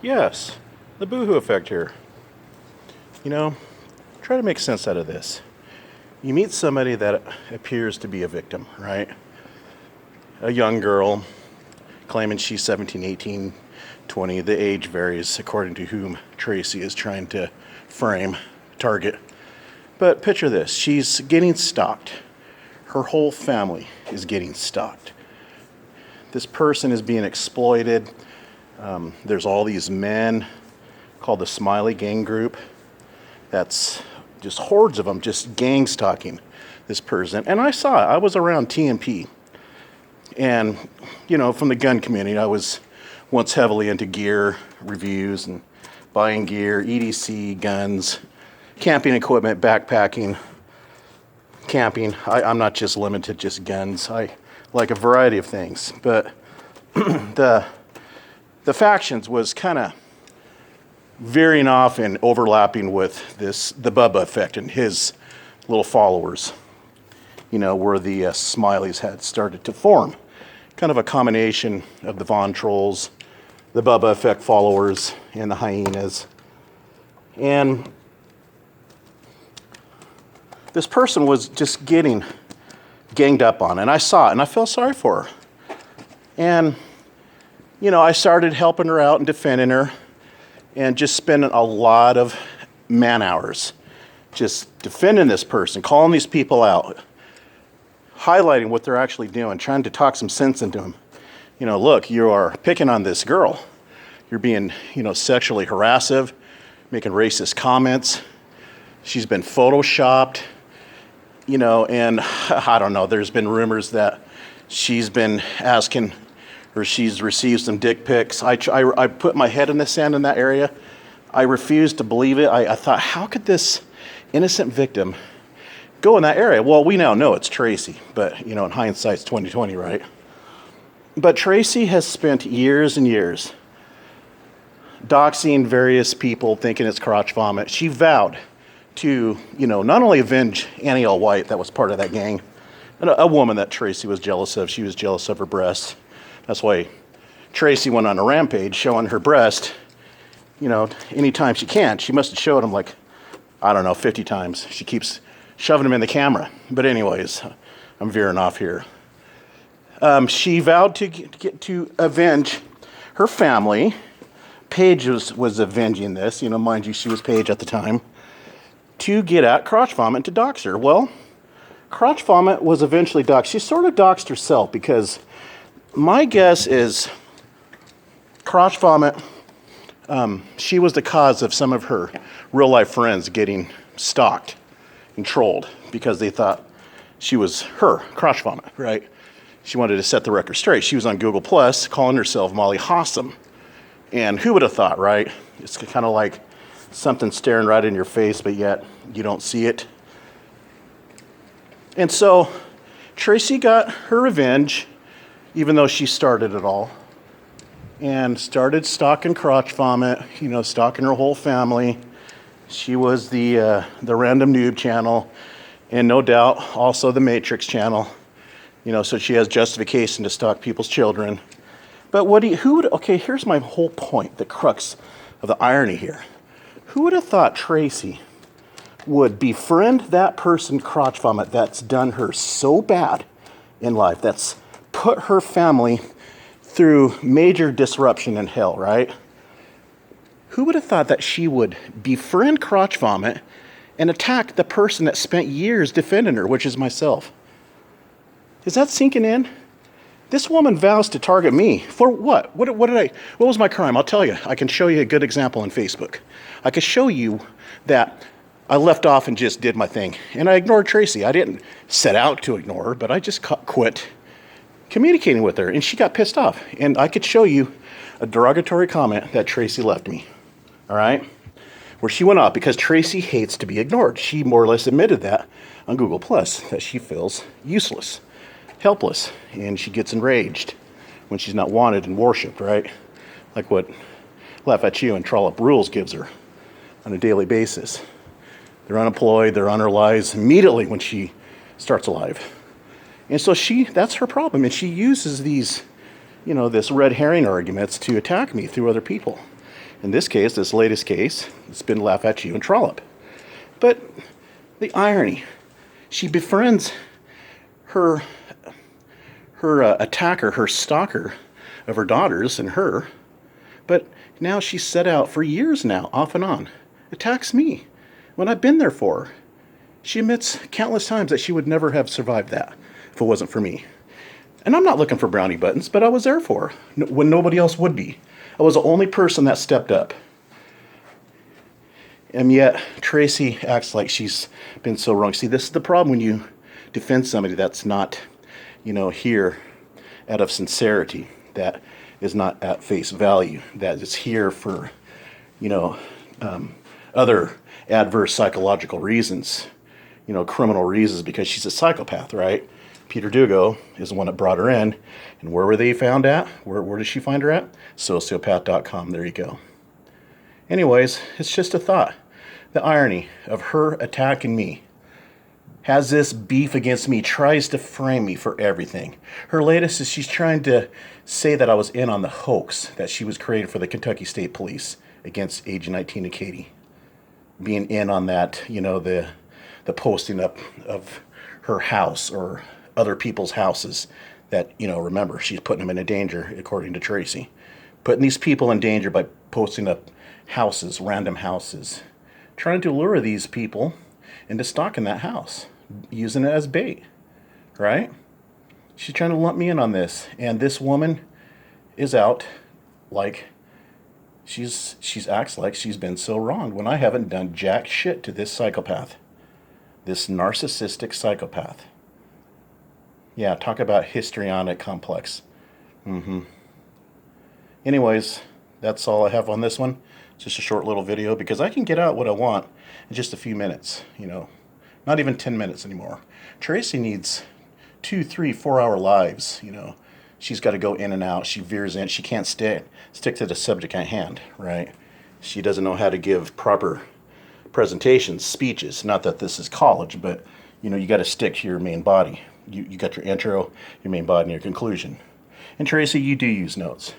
Yes, the boohoo effect here. You know, try to make sense out of this. You meet somebody that appears to be a victim, right? A young girl claiming she's 17, 18, 20. The age varies according to whom Tracy is trying to target. But picture this, she's getting stalked. Her whole family is getting stalked. This person is being exploited. There's all these men called the Smiley Gang Group. That's just hordes of them just gang stalking this person. And I saw it. I was around TMP. And, you know, from the gun community, I was once heavily into gear reviews and buying gear, EDC, guns, camping equipment, backpacking, camping. I'm not just limited to just guns. I like a variety of things. But the factions was kind of veering off and overlapping with the Bubba effect and his little followers, you know, where the Smileys had started to form. Kind of a combination of the Von Trolls, the Bubba effect followers, and the hyenas. And this person was just getting ganged up on, and I saw it, and I felt sorry for her. And, you know, I started helping her out and defending her, and just spending a lot of man hours just defending this person, calling these people out, highlighting what they're actually doing, trying to talk some sense into them. You know, look, you are picking on this girl. You're being, you know, sexually harassive, making racist comments. She's been photoshopped, you know, and I don't know, there's been rumors that she's been asking or she's received some dick pics. I put my head in the sand in that area. I refused to believe it. I thought, how could this innocent victim go in that area? Well, we now know it's Tracy, but, you know, in hindsight, it's 2020, right? But Tracy has spent years and years doxing various people, thinking it's crotch vomit. She vowed to, you know, not only avenge Annie L. White, that was part of that gang, and a woman that Tracy was jealous of. She was jealous of her breasts. That's why Tracy went on a rampage showing her breast, you know, anytime she can. She must have showed them like, I don't know, 50 times. She keeps shoving them in the camera. But anyways, I'm veering off here. She vowed to get to avenge her family. Paige was avenging this, you know, mind you, she was Paige at the time, to get at crotch vomit to dox her. Well, crotch vomit was eventually doxed. She sort of doxed herself because my guess is crotch vomit, she was the cause of some of her real life friends getting stalked and trolled because they thought she was her, crotch vomit, right? She wanted to set the record straight. She was on Google Plus calling herself Molly Hossam. And who would have thought, right? It's kind of like something staring right in your face, but yet you don't see it. And so Tracy got her revenge, even though she started it all, and started stalking crotch vomit, you know, stalking her whole family. She was the Random Noob channel, and no doubt also the Matrix channel, you know, so she has justification to stalk people's children. But okay, here's my whole point, the crux of the irony here. Who would have thought Tracy would befriend that person, crotch vomit, that's done her so bad in life, that's put her family through major disruption and hell, right? Who would have thought that she would befriend crotch vomit and attack the person that spent years defending her, which is myself? Is that sinking in? This woman vows to target me for what? What was my crime? I'll tell you. I can show you a good example on Facebook. I can show you that I left off and just did my thing. And I ignored Tracy. I didn't set out to ignore her, but I just quit communicating with her, and she got pissed off. And I could show you a derogatory comment that Tracy left me, all right? Where she went off because Tracy hates to be ignored. She more or less admitted that on Google Plus, that she feels useless, helpless, and she gets enraged when she's not wanted and worshipped, right? Like what Laugh At You and Trollop Rules gives her on a daily basis. They're unemployed, they're on her lives immediately when she starts a live. And so that's her problem, and she uses these, you know, this red herring arguments to attack me through other people. In this case, this latest case, it's been laugh at you and trollop. But the irony, she befriends her attacker, her stalker of her daughters and her, but now she's set out for years now, off and on, attacks me when I've been there for her. She admits countless times that she would never have survived that if it wasn't for me. And I'm not looking for brownie buttons, but I was there for her when nobody else would be. I was the only person that stepped up. And yet, Tracy acts like she's been so wrong. See, this is the problem when you defend somebody that's not, here out of sincerity, that is not at face value, that is here for, other adverse psychological reasons, criminal reasons, because she's a psychopath, right? Peter Dugo is the one that brought her in. And where were they found at? Where did she find her at? Sociopath.com. There you go. Anyways, it's just a thought. The irony of her attacking me, has this beef against me, tries to frame me for everything. Her latest is she's trying to say that I was in on the hoax that she was creating for the Kentucky State Police against Agent 19 and Katie. Being in on that, the posting up of her house or other people's houses that, remember, she's putting them in danger, according to Tracy. Putting these people in danger by posting up houses, random houses. Trying to lure these people into stalking that house, using it as bait, right? She's trying to lump me in on this, and this woman is out like she's acts like she's been so wronged when I haven't done jack shit to this psychopath, this narcissistic psychopath. Yeah, talk about histrionic complex. Anyways, that's all I have on this one. Just a short little video because I can get out what I want in just a few minutes, not even 10 minutes anymore. Tracy needs 2, 3, 4 hour lives, She's got to go in and out. She veers in. She can't stick to the subject at hand, right? She doesn't know how to give proper presentations, speeches. Not that this is college, but, you got to stick to your main body. You got your intro, your main body, and your conclusion. And Tracy, you do use notes.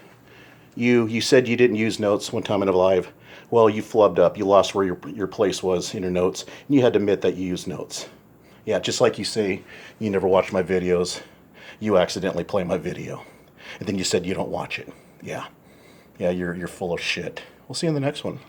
You said you didn't use notes one time in a live. Well, you flubbed up. You lost where your place was in your notes. And you had to admit that you used notes. Yeah, just like you say you never watch my videos. You accidentally play my video. And then you said you don't watch it. Yeah, you're full of shit. We'll see you in the next one.